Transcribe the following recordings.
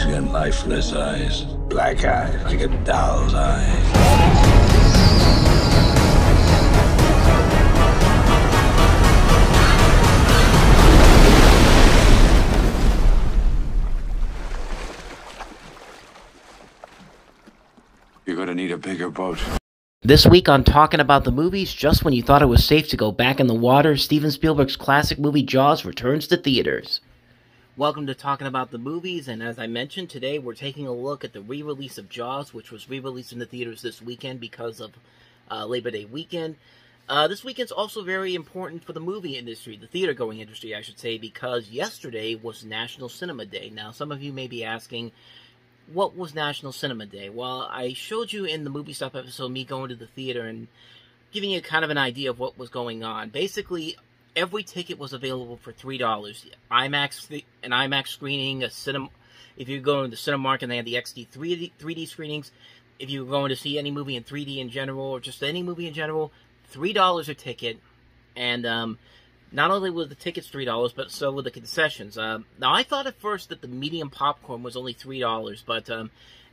She's got lifeless eyes, black eyes, like a doll's eyes. You're gonna need a bigger boat. This week on Talking About the Movies, just when you thought it was safe to go back in the water, Steven Spielberg's classic movie Jaws returns to theaters. Welcome to Talking About the Movies, and as I mentioned, today we're taking a look at the re-release of Jaws, which was re-released in the theaters this weekend because of Labor Day weekend. This weekend's also very important for the movie industry, the theater-going industry, I should say, because yesterday was National Cinema Day. Now, some of you may be asking, what was National Cinema Day? Well, I showed you in the Movie Stuff episode me going to the theater and giving you kind of an idea of what was going on. Basically, every ticket was available for $3. An IMAX screening, if you're going to Cinemark and they had the XD 3D screenings, if you were going to see any movie in 3D in general, or just any movie in general, $3 a ticket. And not only were the tickets $3, but so were the concessions. Now, I thought at first that the medium popcorn was only $3, but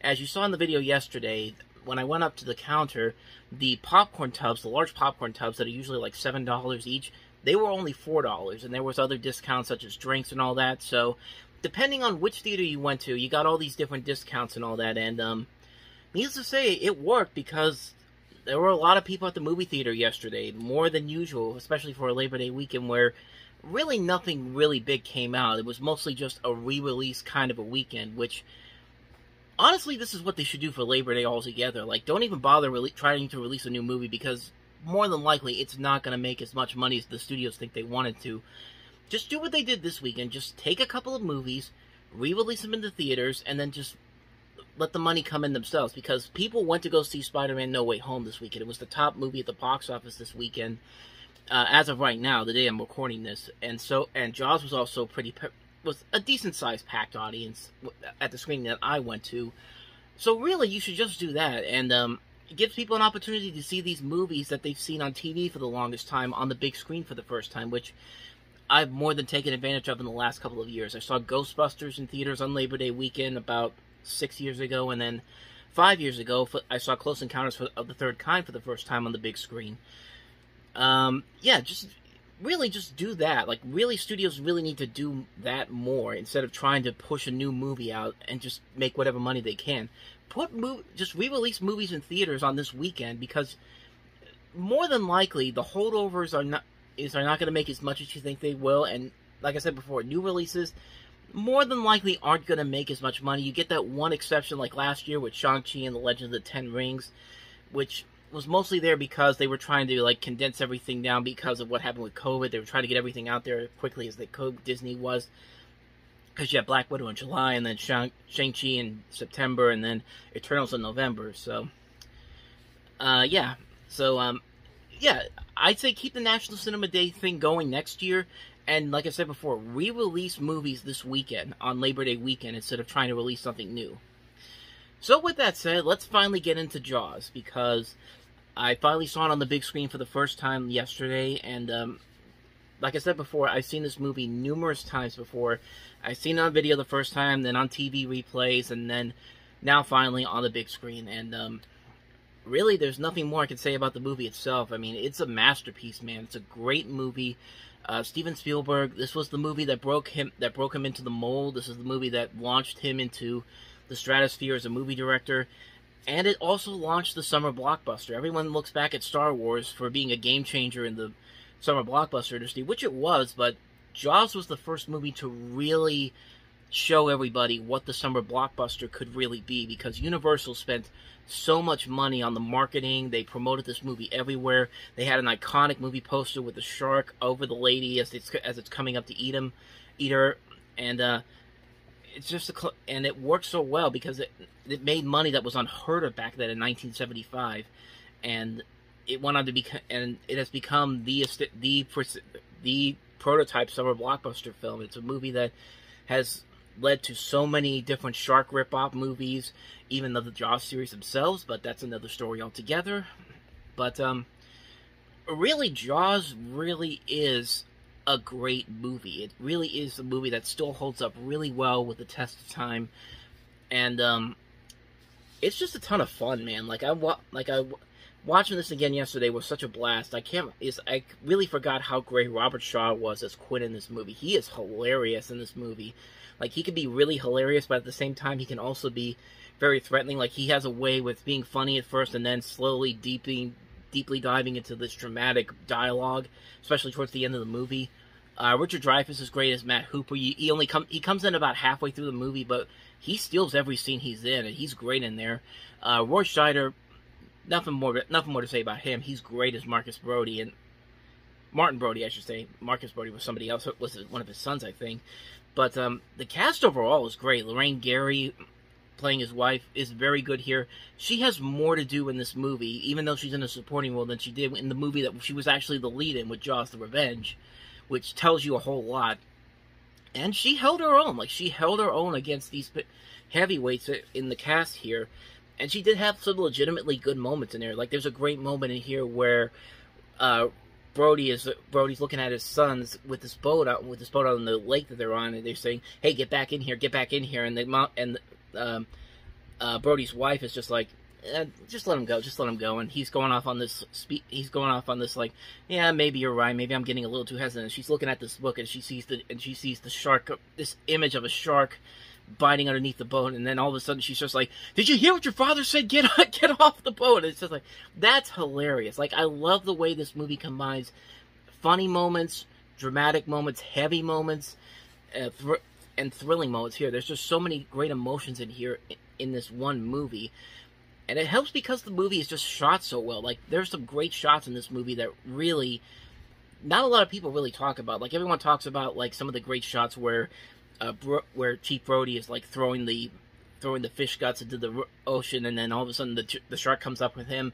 as you saw in the video yesterday, when I went up to the counter, the popcorn tubs, the large popcorn tubs that are usually like $7 each, they were only $4, and there was other discounts such as drinks and all that. So, depending on which theater you went to, you got all these different discounts and all that, and needless to say, it worked because there were a lot of people at the movie theater yesterday, more than usual, especially for a Labor Day weekend where really nothing really big came out. It was mostly just a re-release kind of a weekend, which, honestly, this is what they should do for Labor Day altogether. Like, don't even bother trying to release a new movie because more than likely it's not going to make as much money as the studios think they wanted to. Just do what they did this weekend. Just take a couple of movies, re-release them in the theaters, and then just let the money come in themselves, because people went to go see Spider-Man No Way Home this weekend. It was the top movie at the box office this weekend, as of right now, the day I'm recording this. And Jaws was also was a decent-sized packed audience at the screening that I went to. So really, you should just do that, and it gives people an opportunity to see these movies that they've seen on TV for the longest time on the big screen for the first time, which I've more than taken advantage of in the last couple of years. I saw Ghostbusters in theaters on Labor Day weekend about 6 years ago, and then 5 years ago, I saw Close Encounters of the Third Kind for the first time on the big screen. Yeah, just do that. Like, really, studios really need to do that more instead of trying to push a new movie out and just make whatever money they can. Just re-release movies in theaters on this weekend, because more than likely the holdovers are not going to make as much as you think they will, and like I said before, new releases more than likely aren't going to make as much money. You get that one exception like last year with Shang-Chi and the Legend of the Ten Rings, which was mostly there because they were trying to like condense everything down because of what happened with COVID. They were trying to get everything out there as quickly as they could, Disney was, because you had Black Widow in July, and then Shang-Chi in September, and then Eternals in November. So, yeah. So, yeah, I'd say keep the National Cinema Day thing going next year. And like I said before, re-release movies this weekend, on Labor Day weekend, instead of trying to release something new. So with that said, let's finally get into Jaws, because I finally saw it on the big screen for the first time yesterday, and like I said before, I've seen this movie numerous times before. I've seen it on video the first time, then on TV replays, and then now finally on the big screen. And really, there's nothing more I can say about the movie itself. I mean, it's a masterpiece, man. It's a great movie. Steven Spielberg, this was the movie that broke him into the mold. This is the movie that launched him into the stratosphere as a movie director. And it also launched the summer blockbuster. Everyone looks back at Star Wars for being a game changer in the summer blockbuster industry, which it was, but Jaws was the first movie to really show everybody what the summer blockbuster could really be, because Universal spent so much money on the marketing. They promoted this movie everywhere. They had an iconic movie poster with the shark over the lady as it's coming up to eat her, and it's just and it worked so well because it made money that was unheard of back then in 1975, and it went on to and it has become the prototype summer blockbuster film. It's a movie that has led to so many different shark rip-off movies, even though the Jaws series themselves, but that's another story altogether. But really, Jaws really is a great movie. It really is a movie that still holds up really well with the test of time. And it's just a ton of fun, man. Watching this again yesterday was such a blast. I really forgot how great Robert Shaw was as Quinn in this movie. He is hilarious in this movie. Like, he can be really hilarious, but at the same time, he can also be very threatening. Like, he has a way with being funny at first and then slowly deeply diving into this dramatic dialogue, especially towards the end of the movie. Richard Dreyfuss is great as Matt Hooper. He comes in about halfway through the movie, but he steals every scene he's in, and he's great in there. Roy Scheider, nothing more to say about him. He's great as Marcus Brody, and Martin Brody, I should say. Marcus Brody was somebody else. It was one of his sons, I think. But the cast overall is great. Lorraine Gary, playing his wife, is very good here. She has more to do in this movie, even though she's in a supporting role, than she did in the movie that she was actually the lead in with Jaws: The Revenge, which tells you a whole lot. And she held her own. Like, she held her own against these heavyweights in the cast here. And she did have some legitimately good moments in there. Like, there's a great moment in here where Brody's looking at his sons with this boat out on the lake that they're on, and they're saying, "Hey, get back in here, get back in here." And Brody's wife is just like, just let him go. And he's going off on this like, yeah, maybe you're right, maybe I'm getting a little too hesitant. And she's looking at this book, and she sees the shark, this image of a shark biting underneath the boat, and then all of a sudden she's just like, "Did you hear what your father said? Get off the boat!" And it's just like, that's hilarious. Like, I love the way this movie combines funny moments, dramatic moments, heavy moments, and thrilling moments here. There's just so many great emotions in here in this one movie. And it helps because the movie is just shot so well. Like, there's some great shots in this movie that really not a lot of people really talk about. Like, everyone talks about, like, some of the great shots where Chief Brody is, like, throwing the fish guts into the ocean, and then all of a sudden the shark comes up with him.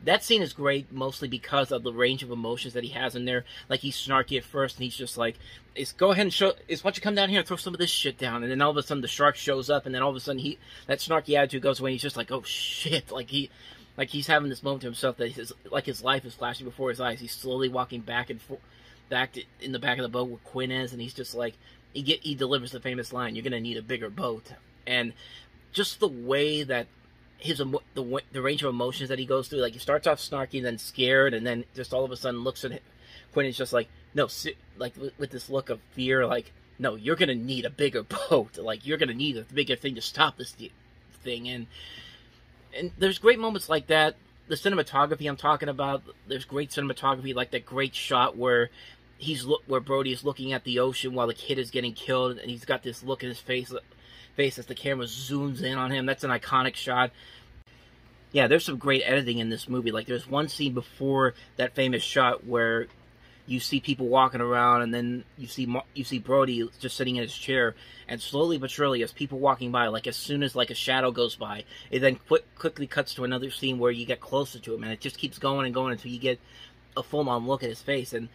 That scene is great, mostly because of the range of emotions that he has in there. Like, he's snarky at first, and he's just like, "Go ahead and why don't you come down here and throw some of this shit down?" And then all of a sudden the shark shows up, and then all of a sudden that snarky attitude goes away, and he's just like, "Oh shit!" Like he's having this moment to himself that his life is flashing before his eyes. He's slowly walking back in the back of the boat where Quinn is, and he's just like, he delivers the famous line, "You're gonna need a bigger boat." And just the way that the range of emotions that he goes through, like, he starts off snarky, then scared, and then just all of a sudden looks at Quinn and is just like, "No," like, with this look of fear, like, "No, you're gonna need a bigger boat. Like, you're gonna need a bigger thing to stop this thing." And there's great moments like that. The cinematography I'm talking about, there's great cinematography, like that great shot where Brody is looking at the ocean while the kid is getting killed, and he's got this look in his face as the camera zooms in on him. That's an iconic shot. Yeah, there's some great editing in this movie. Like, there's one scene before that famous shot where you see people walking around, and then you see Brody just sitting in his chair, and slowly but surely, as people walking by, like, as soon as, like, a shadow goes by, it then quickly cuts to another scene where you get closer to him, and it just keeps going and going until you get a full-on look at his face. And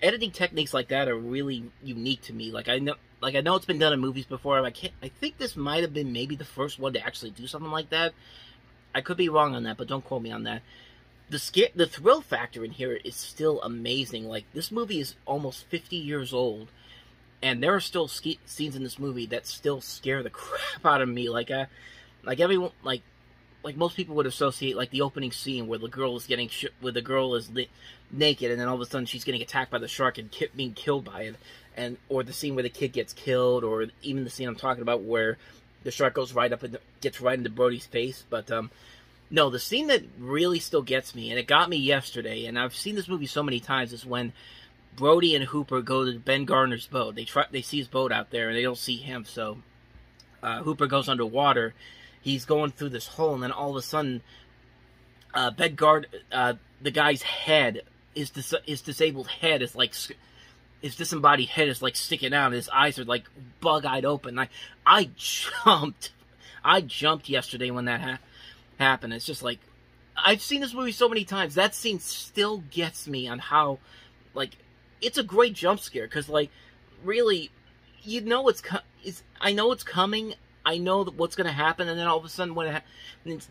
editing techniques like that are really unique to me. Like, I know it's been done in movies before. I think this might have been maybe the first one to actually do something like that. I could be wrong on that, but don't quote me on that. The thrill factor in here is still amazing. Like, this movie is almost 50 years old, and there are still scenes in this movie that still scare the crap out of me. Like most people would associate, like, the opening scene where the girl is naked, and then all of a sudden she's getting attacked by the shark and being killed by it, or the scene where the kid gets killed, or even the scene I'm talking about where the shark goes gets right into Brody's face. But no, the scene that really still gets me, and it got me yesterday, and I've seen this movie so many times, is when Brody and Hooper go to Ben Gardner's boat. They see his boat out there, and they don't see him, so Hooper goes underwater. He's going through this hole, and then all of a sudden, the guy's head, his disabled head is like, his disembodied head is like sticking out, and his eyes are like bug-eyed open. I jumped yesterday when that happened. It's just like, I've seen this movie so many times. That scene still gets me on how, like, it's a great jump scare, because, like, really, you know I know it's coming. I know what's going to happen, and then all of a sudden, it's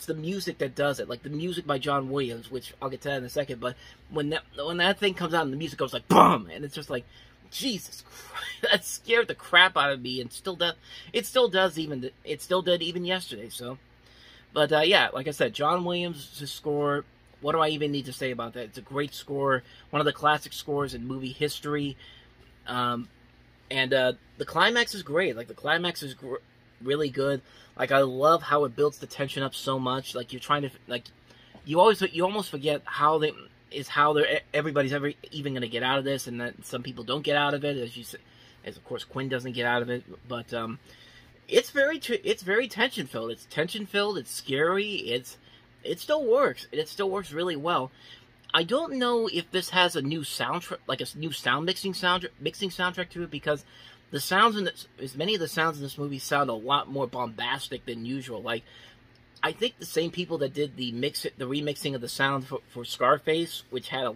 the music that does it, like the music by John Williams, which I'll get to that in a second. But when that thing comes out and the music goes like boom, and it's just like, Jesus Christ, that scared the crap out of me, and still does. It still did even yesterday. So, but yeah, like I said, John Williams' score. What do I even need to say about that? It's a great score, one of the classic scores in movie history. And the climax is great. Like, the climax is really good. Like, I love how it builds the tension up so much. Like, you're trying to, like, you almost forget everybody's ever even going to get out of this, and that some people don't get out of it, as of course Quinn doesn't get out of it. But it's very tension filled. It's tension filled. It's scary. It still works. It still works really well. I don't know if this has a new soundtrack, like a new mixing soundtrack to it, because the sounds many of the sounds in this movie sound a lot more bombastic than usual. Like, I think the same people that did the remixing of the sound for Scarface, which has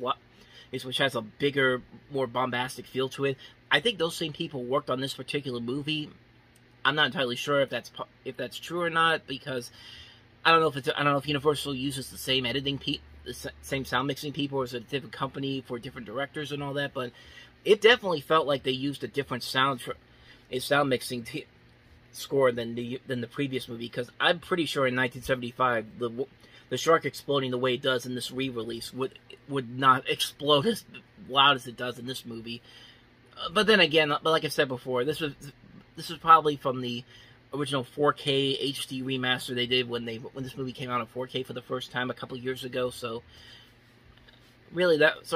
a bigger, more bombastic feel to it. I think those same people worked on this particular movie. I'm not entirely sure if that's true or not, because I don't know if Universal uses the same the same sound mixing people, or is it a different company for different directors and all that. But it definitely felt like they used a different sound mixing score than the previous movie, because I'm pretty sure in 1975 the shark exploding the way it does in this re-release would not explode as loud as it does in this movie. But then again, like I said before, this was probably from the original 4K HD remaster they did when this movie came out in 4K for the first time a couple years ago. So really that's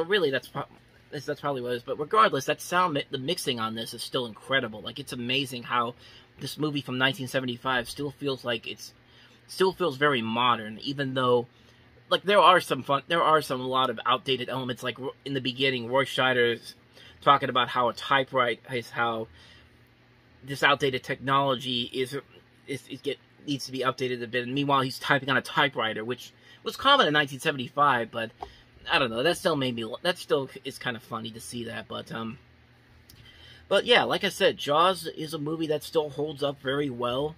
probably what it is. But regardless, the mixing on this is still incredible. Like, it's amazing how this movie from 1975 still feels very modern, even though, like, there are a lot of outdated elements. Like, in the beginning, Roy Scheider's talking about how a typewriter is how this outdated technology needs to be updated a bit. And meanwhile, he's typing on a typewriter, which was common in 1975. But I don't know. That still is kind of funny to see that. But yeah, like I said, Jaws is a movie that still holds up very well.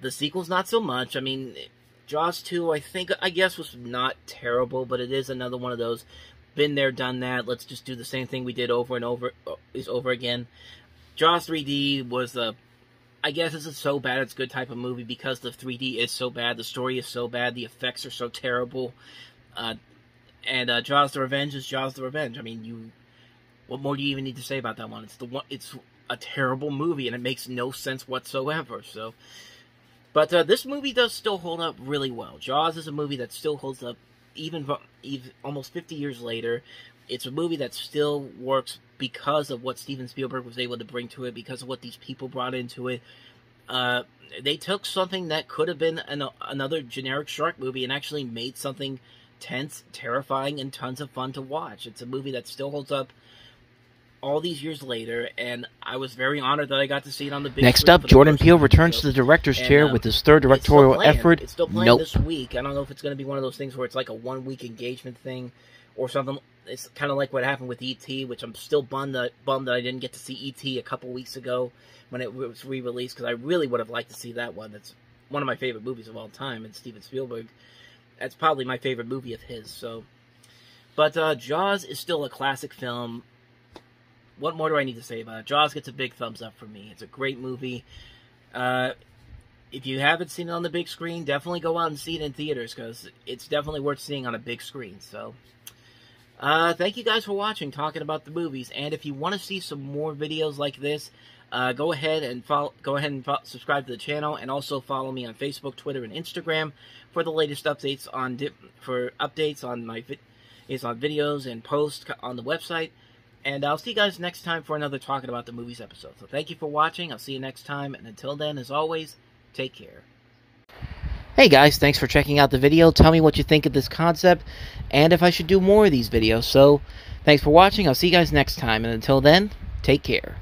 The sequel's not so much. I mean, Jaws 2, I guess was not terrible, but it is another one of those been there, done that. Let's just do the same thing we did over and over again. Jaws 3D was I guess it's a so bad it's good type of movie, because the 3D is so bad, the story is so bad, the effects are so terrible. And Jaws the Revenge is Jaws the Revenge. I mean, what more do you even need to say about that one? It's a terrible movie, and it makes no sense whatsoever. So, but this movie does still hold up really well. Jaws is a movie that still holds up, even almost 50 years later. It's a movie that still works because of what Steven Spielberg was able to bring to it, because of what these people brought into it. They took something that could have been another generic shark movie and actually made something tense, terrifying, and tons of fun to watch. It's a movie that still holds up all these years later, and I was very honored that I got to see it on the big screen. Next up, Jordan Peele returns to the director's chair with his third directorial effort. It's still playing this week. I don't know if it's going to be one of those things where it's like a one-week engagement thing or something. It's kind of like what happened with E.T., which I'm still bummed that I didn't get to see E.T. a couple weeks ago when it was re-released, because I really would have liked to see that one. It's one of my favorite movies of all time, and Steven Spielberg. That's probably my favorite movie of his. So, but Jaws is still a classic film. What more do I need to say about it? Jaws gets a big thumbs up from me. It's a great movie. If you haven't seen it on the big screen, definitely go out and see it in theaters, because it's definitely worth seeing on a big screen. So, thank you guys for watching, talking about the movies. And if you want to see some more videos like this, go ahead and subscribe to the channel, and also follow me on Facebook, Twitter, and Instagram for the latest updates on my videos and posts on the website. And I'll see you guys next time for another Talking About the Movies episode. So thank you for watching. I'll see you next time. And until then, as always, take care. Hey guys, thanks for checking out the video. Tell me what you think of this concept, and if I should do more of these videos. So, thanks for watching. I'll see you guys next time. And until then, take care.